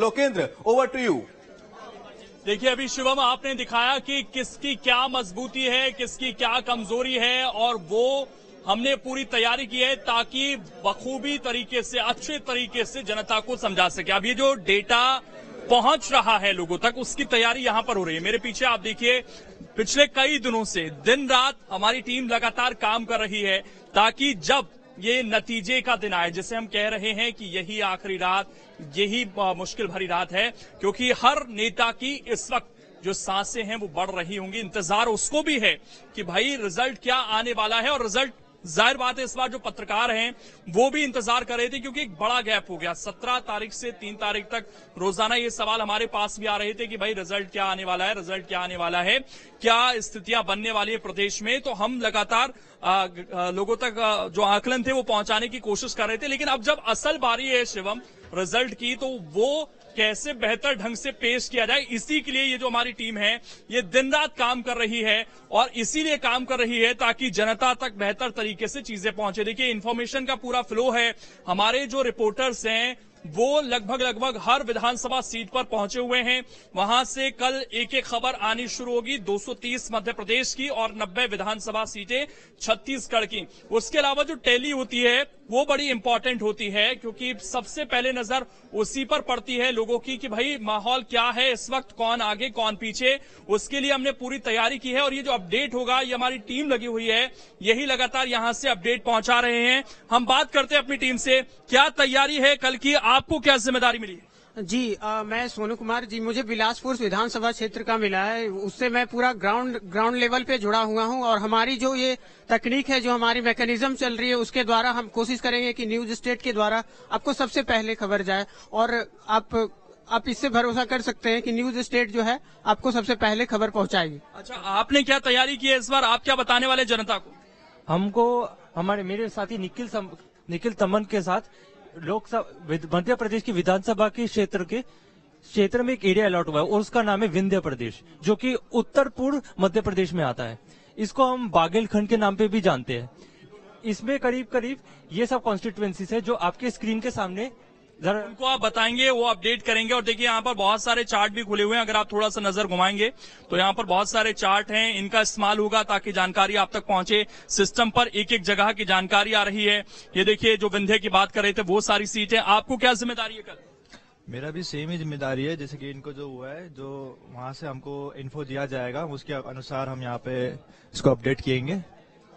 Lokendra, over to you. देखिए, अभी शिवम आपने दिखाया कि किसकी क्या मजबूती है, किसकी क्या कमजोरी है, और वो हमने पूरी तैयारी की है ताकि बखूबी तरीके से, अच्छे तरीके से जनता को समझा सके। अब ये जो डेटा पहुंच रहा है लोगों तक, उसकी तैयारी यहां पर हो रही है। मेरे पीछे आप देखिए, पिछले कई दिनों से दिन रात हमारी टीम लगातार काम कर रही है ताकि जब ये नतीजे का दिन आए, जिसे हम कह रहे हैं कि यही आखिरी रात, यही मुश्किल भरी रात है, क्योंकि हर नेता की इस वक्त जो सांसें हैं वो बढ़ रही होंगी। इंतजार उसको भी है कि भाई रिजल्ट क्या आने वाला है, और रिजल्ट जाहिर बात है इस बार जो पत्रकार हैं वो भी इंतजार कर रहे थे, क्योंकि एक बड़ा गैप हो गया। 17 तारीख से 3 तारीख तक रोजाना ये सवाल हमारे पास भी आ रहे थे कि भाई रिजल्ट क्या आने वाला है, रिजल्ट क्या आने वाला है, क्या स्थितियां बनने वाली है प्रदेश में। तो हम लगातार लोगों तक जो आकलन थे वो पहुंचाने की कोशिश कर रहे थे, लेकिन अब जब असल बारी है शिवम रिजल्ट की, तो वो कैसे बेहतर ढंग से पेश किया जाए, इसी के लिए ये जो हमारी टीम है ये दिन रात काम कर रही है, और इसीलिए काम कर रही है ताकि जनता तक बेहतर तरीके से चीजें पहुंचे। देखिए, इंफॉर्मेशन का पूरा फ्लो है। हमारे जो रिपोर्टर्स हैं वो लगभग हर विधानसभा सीट पर पहुंचे हुए हैं। वहां से कल एक एक खबर आनी शुरू होगी, 230 मध्य प्रदेश की और 90 विधानसभा सीटें छत्तीसगढ़ की। उसके अलावा जो टैली होती है वो बड़ी इंपॉर्टेंट होती है, क्योंकि सबसे पहले नजर उसी पर पड़ती है लोगों की कि भाई माहौल क्या है इस वक्त, कौन आगे कौन पीछे। उसके लिए हमने पूरी तैयारी की है, और ये जो अपडेट होगा ये हमारी टीम लगी हुई है, यही लगातार यहां से अपडेट पहुंचा रहे हैं। हम बात करते हैं अपनी टीम से, क्या तैयारी है कल की, आपको क्या जिम्मेदारी मिली है? जी मैं सोनू कुमार जी, मुझे बिलासपुर विधानसभा क्षेत्र का मिला है, उससे मैं पूरा ग्राउंड लेवल पे जुड़ा हुआ हूं, और हमारी जो ये तकनीक है, जो हमारी मैकेनिज्म चल रही है, उसके द्वारा हम कोशिश करेंगे कि न्यूज स्टेट के द्वारा आपको सबसे पहले खबर जाए, और आप इससे भरोसा कर सकते हैं कि न्यूज स्टेट जो है आपको सबसे पहले खबर पहुंचाएगी। अच्छा, आपने क्या तैयारी की है इस बार, आप क्या बताने वाले जनता को? हमको मेरे साथी निखिल तमन के साथ लोकसभा मध्य प्रदेश की विधानसभा के क्षेत्र में एक एरिया अलॉट हुआ है, और उसका नाम है विंध्य प्रदेश, जो कि उत्तर पूर्व मध्य प्रदेश में आता है। इसको हम बागेलखंड के नाम पे भी जानते हैं। इसमें करीब ये सब कॉन्स्टिट्यूएंसीज है जो आपके स्क्रीन के सामने जरा उनको आप बताएंगे, वो अपडेट करेंगे। और देखिए, यहाँ पर बहुत सारे चार्ट भी खुले हुए हैं, अगर आप थोड़ा सा नजर घुमाएंगे तो यहाँ पर बहुत सारे चार्ट हैं, इनका इस्तेमाल होगा ताकि जानकारी आप तक पहुंचे। सिस्टम पर एक एक जगह की जानकारी आ रही है। ये देखिए, जो विंध्य की बात कर रहे थे वो सारी सीटें। आपको क्या जिम्मेदारी है कल? मेरा भी सेम ही जिम्मेदारी है, जैसे कि इनको जो हुआ है, जो वहां से हमको इन्फो दिया जाएगा उसके अनुसार हम यहाँ पे इसको अपडेट किएंगे।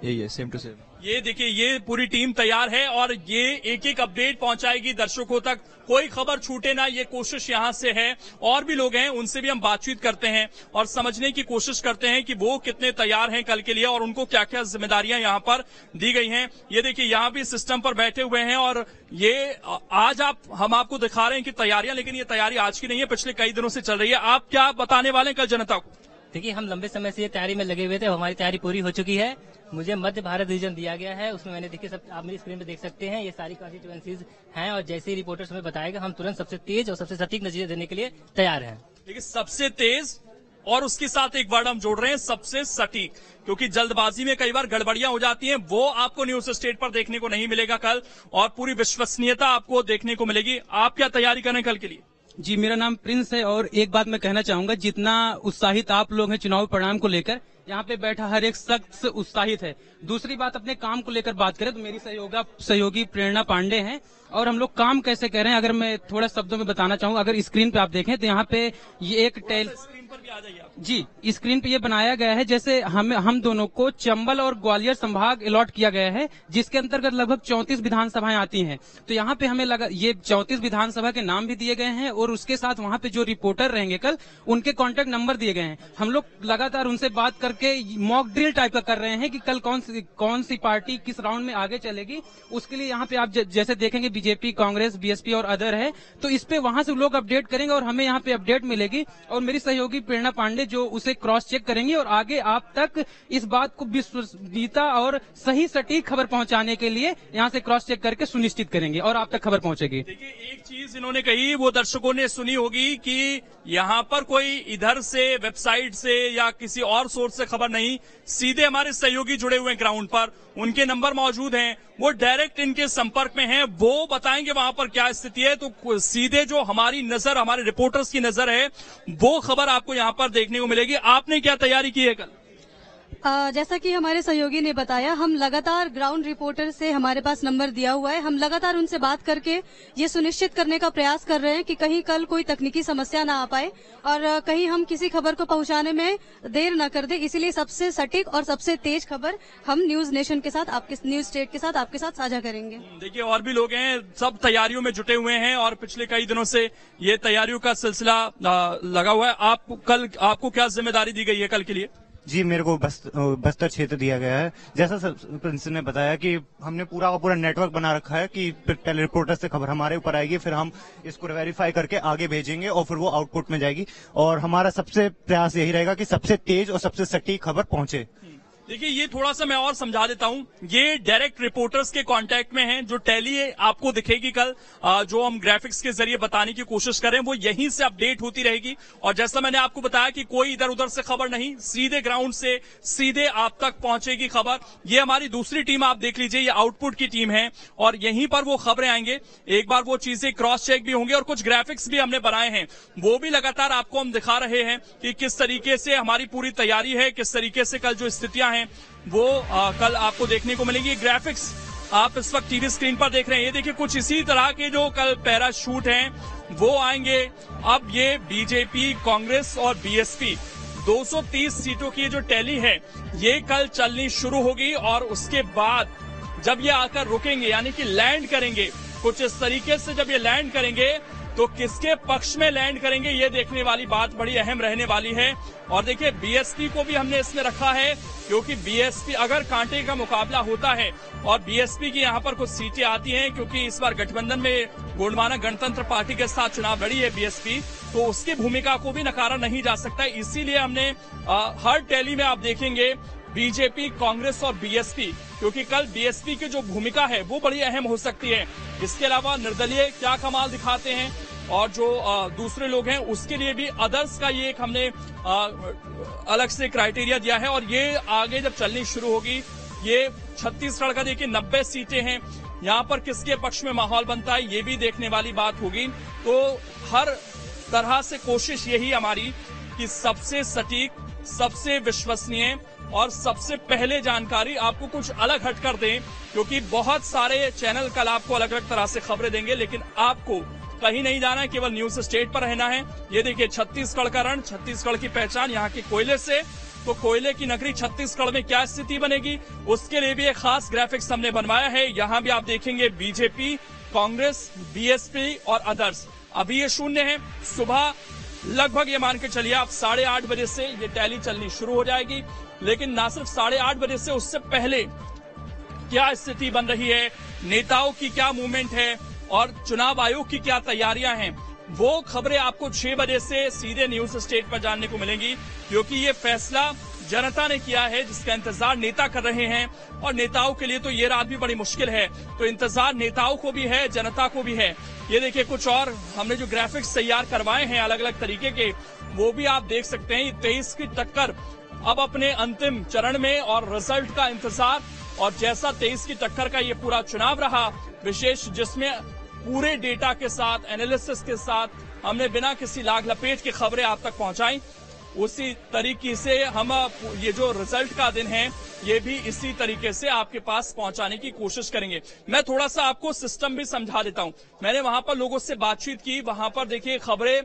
यही है, सेम टू सेम। ये देखिए, ये पूरी टीम तैयार है और ये एक एक अपडेट पहुंचाएगी दर्शकों तक, कोई खबर छूटे ना, ये कोशिश यहां से है। और भी लोग हैं, उनसे भी हम बातचीत करते हैं और समझने की कोशिश करते हैं कि वो कितने तैयार हैं कल के लिए, और उनको क्या क्या जिम्मेदारियां यहां पर दी गई हैं। ये देखिए, यहां भी सिस्टम पर बैठे हुए हैं, और ये आज हम आपको दिखा रहे हैं कि तैयारियां, लेकिन ये तैयारी आज की नहीं है, पिछले कई दिनों से चल रही है। आप क्या बताने वाले हैं कल जनता को? देखिए, हम लंबे समय से ये तैयारी में लगे हुए थे, हमारी तैयारी पूरी हो चुकी है। मुझे मध्य भारत रीजन दिया गया है, उसमें मैंने देखिए, सब आप मेरी स्क्रीन पे देख सकते हैं, ये सारी कॉन्स्टिट्यूएंसीज हैं, और जैसे ही रिपोर्टर्स हमें बताएगा हम तुरंत सबसे तेज और सबसे सटीक नतीजे देने के लिए तैयार हैं। देखिए, सबसे तेज, और उसके साथ एक वर्ड हम जोड़ रहे हैं, सबसे सटीक, क्योंकि जल्दबाजी में कई बार गड़बड़ियां हो जाती हैं, वो आपको न्यूज स्टेट पर देखने को नहीं मिलेगा कल, और पूरी विश्वसनीयता आपको देखने को मिलेगी। आप क्या तैयारी करें कल के लिए? जी, मेरा नाम प्रिंस है, और एक बात मैं कहना चाहूंगा, जितना उत्साहित आप लोग हैं चुनाव परिणाम को लेकर, यहाँ पे बैठा हर एक शख्स उत्साहित है। दूसरी बात, अपने काम को लेकर बात करें तो मेरी सहयोगी प्रेरणा पांडे हैं, और हम लोग काम कैसे कर रहे हैं अगर मैं थोड़ा शब्दों में बताना चाहूँ, अगर स्क्रीन पे आप देखें तो यहाँ पे ये एक स्क्रीन पर भी आ जाइए आप। जी, स्क्रीन पे ये बनाया गया है, जैसे हम दोनों को चंबल और ग्वालियर संभाग अलॉट किया गया है, जिसके अंतर्गत लगभग 34 विधानसभाएं आती हैं। तो यहाँ पे हमें लगा ये 34 विधानसभा के नाम भी दिए गए हैं, और उसके साथ वहाँ पे जो रिपोर्टर रहेंगे कल, उनके कॉन्टेक्ट नंबर दिए गए हैं। हम लोग लगातार उनसे बात करके मॉक ड्रिल टाइप का कर रहे हैं कि कल कौन सी पार्टी किस राउंड में आगे चलेगी। उसके लिए यहाँ पे आप जैसे देखेंगे बीजेपी, कांग्रेस, बीएसपी और अदर है, तो इस पे वहां से लोग अपडेट करेंगे और हमें यहाँ पे अपडेट मिलेगी, और मेरी सहयोगी प्रेरणा पांडे जो उसे क्रॉस चेक करेंगी, और आगे आप तक इस बात को विश्वसनीयता और सही सटीक खबर पहुंचाने के लिए यहाँ से क्रॉस चेक करके सुनिश्चित करेंगे, और आप तक खबर पहुंचेगी। देखिए, एक चीज इन्होंने कही, वो दर्शकों ने सुनी होगी कि यहाँ पर कोई इधर से वेबसाइट से या किसी और सोर्स से खबर नहीं, सीधे हमारे सहयोगी जुड़े हुए ग्राउंड पर, उनके नंबर मौजूद हैं, वो डायरेक्ट इनके संपर्क में हैं, वो बताएंगे वहां पर क्या स्थिति है। तो सीधे जो हमारी नजर, हमारे रिपोर्टर्स की नजर है, वो खबर आपको यहां पर देखने को मिलेगी। आपने क्या तैयारी की है कल? जैसा कि हमारे सहयोगी ने बताया, हम लगातार ग्राउंड रिपोर्टर से हमारे पास नंबर दिया हुआ है। हम लगातार उनसे बात करके ये सुनिश्चित करने का प्रयास कर रहे हैं कि कहीं कल कोई तकनीकी समस्या ना आ पाए और कहीं हम किसी खबर को पहुंचाने में देर न कर दे। इसीलिए सबसे सटीक और सबसे तेज खबर हम न्यूज नेशन के साथ, आपके न्यूज स्टेट के साथ, आपके साथ साझा करेंगे। देखिए, और भी लोग हैं, सब तैयारियों में जुटे हुए हैं और पिछले कई दिनों से ये तैयारियों का सिलसिला लगा हुआ है। आपको क्या जिम्मेदारी दी गई है कल के लिए? जी, मेरे को बस्तर क्षेत्र दिया गया है। जैसा प्रिंस ने बताया कि हमने पूरा का पूरा नेटवर्क बना रखा है कि पहले रिपोर्टर से खबर हमारे ऊपर आएगी, फिर हम इसको वेरीफाई करके आगे भेजेंगे और फिर वो आउटपुट में जाएगी। और हमारा सबसे प्रयास यही रहेगा कि सबसे तेज और सबसे सटीक खबर पहुंचे। देखिए, ये थोड़ा सा मैं और समझा देता हूं। ये डायरेक्ट रिपोर्टर्स के कांटेक्ट में हैं। जो टैली आपको दिखेगी कल, जो हम ग्राफिक्स के जरिए बताने की कोशिश करें, वो यहीं से अपडेट होती रहेगी। और जैसा मैंने आपको बताया कि कोई इधर उधर से खबर नहीं, सीधे ग्राउंड से सीधे आप तक पहुंचेगी खबर। ये हमारी दूसरी टीम आप देख लीजिए, ये आउटपुट की टीम है और यहीं पर वो खबरें आएंगे। एक बार वो चीजें क्रॉस चेक भी होंगी और कुछ ग्राफिक्स भी हमने बनाए हैं, वो भी लगातार आपको हम दिखा रहे हैं कि किस तरीके से हमारी पूरी तैयारी है, किस तरीके से कल जो स्थितियां हैं वो कल आपको देखने को मिलेंगी। ग्राफिक्स आप इस वक्त टीवी स्क्रीन पर देख रहे हैं। ये देखिए, कुछ इसी तरह के जो कल पैराशूट हैं वो आएंगे। अब ये बीजेपी, कांग्रेस और बीएसपी 230 सीटों की जो टैली है ये कल चलनी शुरू होगी और उसके बाद जब ये आकर रुकेंगे, यानी कि लैंड करेंगे, कुछ इस तरीके से जब ये लैंड करेंगे तो किसके पक्ष में लैंड करेंगे, ये देखने वाली बात बड़ी अहम रहने वाली है। और देखिए, बीएसपी को भी हमने इसमें रखा है क्योंकि बीएसपी अगर कांटे का मुकाबला होता है और बीएसपी की यहाँ पर कुछ सीटें आती हैं, क्योंकि इस बार गठबंधन में गोंडवाना गणतंत्र पार्टी के साथ चुनाव लड़ी है बीएसपी, तो उसकी भूमिका को भी नकारा नहीं जा सकता। इसीलिए हमने हर टैली में आप देखेंगे बीजेपी, कांग्रेस और बीएसपी, क्योंकि कल बीएसपी की जो भूमिका है वो बड़ी अहम हो सकती है। इसके अलावा निर्दलीय क्या कमाल दिखाते हैं और जो दूसरे लोग हैं उसके लिए भी अदर्स का ये एक हमने अलग से क्राइटेरिया दिया है। और ये आगे जब चलनी शुरू होगी, ये छत्तीसगढ़ का देखिए 90 सीटें हैं, यहाँ पर किसके पक्ष में माहौल बनता है ये भी देखने वाली बात होगी। तो हर तरह से कोशिश यही हमारी कि सबसे सटीक, सबसे विश्वसनीय और सबसे पहले जानकारी आपको कुछ अलग हटकर दें, क्योंकि बहुत सारे चैनल कल आपको अलग अलग तरह से खबरें देंगे, लेकिन आपको कहीं नहीं जाना है, केवल न्यूज स्टेट पर रहना है। ये देखिए, छत्तीसगढ़ का रण, छत्तीसगढ़ की पहचान यहाँ के कोयले से, तो कोयले की नगरी छत्तीसगढ़ में क्या स्थिति बनेगी उसके लिए भी एक खास ग्राफिक्स हमने बनवाया है। यहाँ भी आप देखेंगे बीजेपी, कांग्रेस, बीएसपी और अदर्स। अभी ये शून्य है। सुबह लगभग ये मान के चलिए आप 8:30 बजे से ये टैली चलनी शुरू हो जाएगी, लेकिन ना सिर्फ 8:30 बजे से, उससे पहले क्या स्थिति बन रही है, नेताओं की क्या मूवमेंट है और चुनाव आयोग की क्या तैयारियां हैं, वो खबरें आपको 6 बजे से सीधे न्यूज स्टेट पर जानने को मिलेंगी। क्योंकि ये फैसला जनता ने किया है, जिसका इंतजार नेता कर रहे हैं और नेताओं के लिए तो ये रात भी बड़ी मुश्किल है, तो इंतजार नेताओं को भी है, जनता को भी है। ये देखिए, कुछ और हमने जो ग्राफिक्स तैयार करवाए हैं अलग अलग तरीके के, वो भी आप देख सकते हैं। 23 की टक्कर अब अपने अंतिम चरण में और रिजल्ट का इंतजार, और जैसा 23 की टक्कर का ये पूरा चुनाव रहा विशेष, जिसमें पूरे डेटा के साथ, एनालिसिस के साथ हमने बिना किसी लाग लपेट के खबरें आप तक पहुंचाई, उसी तरीके से हम ये जो रिजल्ट का दिन है ये भी इसी तरीके से आपके पास पहुंचाने की कोशिश करेंगे। मैं थोड़ा सा आपको सिस्टम भी समझा देता हूं। मैंने वहां पर लोगों से बातचीत की, वहां पर देखिए खबरें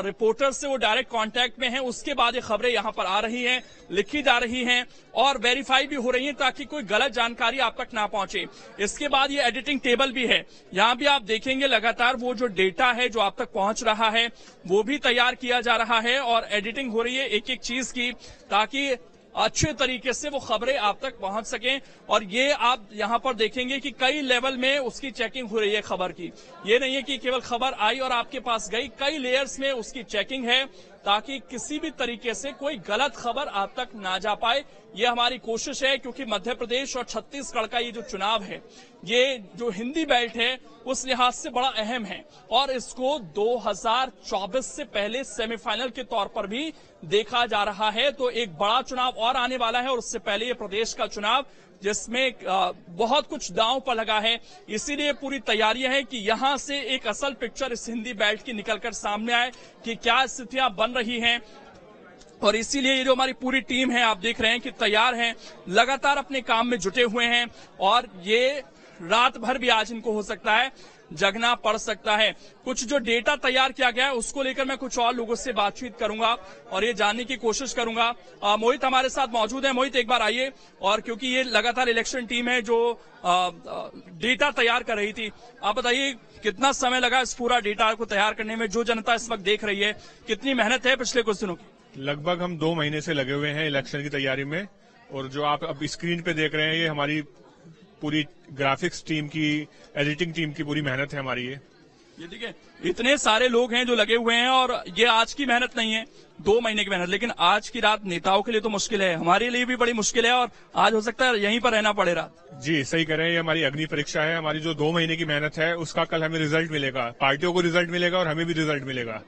रिपोर्टर से वो डायरेक्ट कांटेक्ट में हैं, उसके बाद ये खबरें यहां पर आ रही हैं, लिखी जा रही हैं और वेरीफाई भी हो रही हैं ताकि कोई गलत जानकारी आप तक ना पहुंचे। इसके बाद ये एडिटिंग टेबल भी है, यहां भी आप देखेंगे लगातार वो जो डेटा है जो आप तक पहुंच रहा है वो भी तैयार किया जा रहा है और एडिटिंग हो रही है एक एक चीज की, ताकि अच्छे तरीके से वो खबरें आप तक पहुंच सकें। और ये आप यहां पर देखेंगे कि कई लेवल में उसकी चेकिंग हो रही है खबर की। ये नहीं है कि केवल खबर आई और आपके पास गई, कई लेयर्स में उसकी चेकिंग है ताकि किसी भी तरीके से कोई गलत खबर आप तक ना जा पाए। ये हमारी कोशिश है, क्योंकि मध्य प्रदेश और छत्तीसगढ़ का ये जो चुनाव है, ये जो हिंदी बेल्ट है उस लिहाज से बड़ा अहम है और इसको 2024 से पहले सेमीफाइनल के तौर पर भी देखा जा रहा है। तो एक बड़ा चुनाव और आने वाला है और उससे पहले ये प्रदेश का चुनाव, जिसमें बहुत कुछ दांव पर लगा है। इसीलिए पूरी तैयारियां हैं कि यहां से एक असल पिक्चर इस हिंदी बेल्ट की निकलकर सामने आए कि क्या स्थितियां बन रही हैं। और इसीलिए ये जो हमारी पूरी टीम है, आप देख रहे हैं कि तैयार हैं, लगातार अपने काम में जुटे हुए हैं और ये रात भर भी आज इनको हो सकता है जगना पड़ सकता है। कुछ जो डेटा तैयार किया गया है उसको लेकर मैं कुछ और लोगों से बातचीत करूंगा और ये जानने की कोशिश करूंगा। मोहित हमारे साथ मौजूद है। मोहित, एक बार आइए। और क्योंकि ये लगातार इलेक्शन टीम है जो डेटा तैयार कर रही थी, आप बताइए कितना समय लगा इस पूरा डेटा को तैयार करने में? जो जनता इस वक्त देख रही है, कितनी मेहनत है पिछले कुछ दिनों की? लगभग हम 2 महीने से लगे हुए हैं इलेक्शन की तैयारी में। और जो आप अब स्क्रीन पे देख रहे हैं, ये हमारी पूरी ग्राफिक्स टीम की, एडिटिंग टीम की पूरी मेहनत है हमारी। ये देखिए, इतने सारे लोग हैं जो लगे हुए हैं और ये आज की मेहनत नहीं है, 2 महीने की मेहनत। लेकिन आज की रात नेताओं के लिए तो मुश्किल है, हमारे लिए भी बड़ी मुश्किल है और आज हो सकता है यहीं पर रहना पड़े रात। जी सही कह रहे हैं, ये हमारी अग्नि परीक्षा है। हमारी जो 2 महीने की मेहनत है उसका कल हमें रिजल्ट मिलेगा। पार्टियों को रिजल्ट मिलेगा और हमें भी रिजल्ट मिलेगा।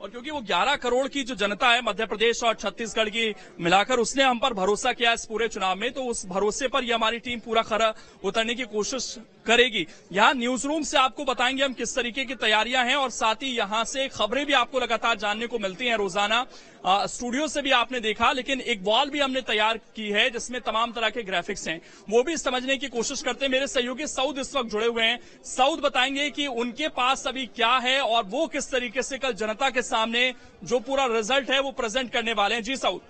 और क्योंकि वो 11 करोड़ की जो जनता है मध्य प्रदेश और छत्तीसगढ़ की मिलाकर, उसने हम पर भरोसा किया इस पूरे चुनाव में, तो उस भरोसे पर ये हमारी टीम पूरा खरा उतरने की कोशिश करेगी। यहाँ न्यूज रूम से आपको बताएंगे हम किस तरीके की तैयारियां हैं और साथ ही यहाँ से खबरें भी आपको लगातार जानने को मिलती हैं रोजाना। स्टूडियो से भी आपने देखा, लेकिन एक वॉल भी हमने तैयार की है जिसमें तमाम तरह के ग्राफिक्स हैं, वो भी समझने की कोशिश करते हैं। मेरे सहयोगी सऊद इस वक्त जुड़े हुए हैं। सऊद बताएंगे कि उनके पास अभी क्या है और वो किस तरीके से कल जनता के सामने जो पूरा रिजल्ट है वो प्रेजेंट करने वाले हैं। जी सऊद।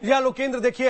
या लोकेंद्र, देखिए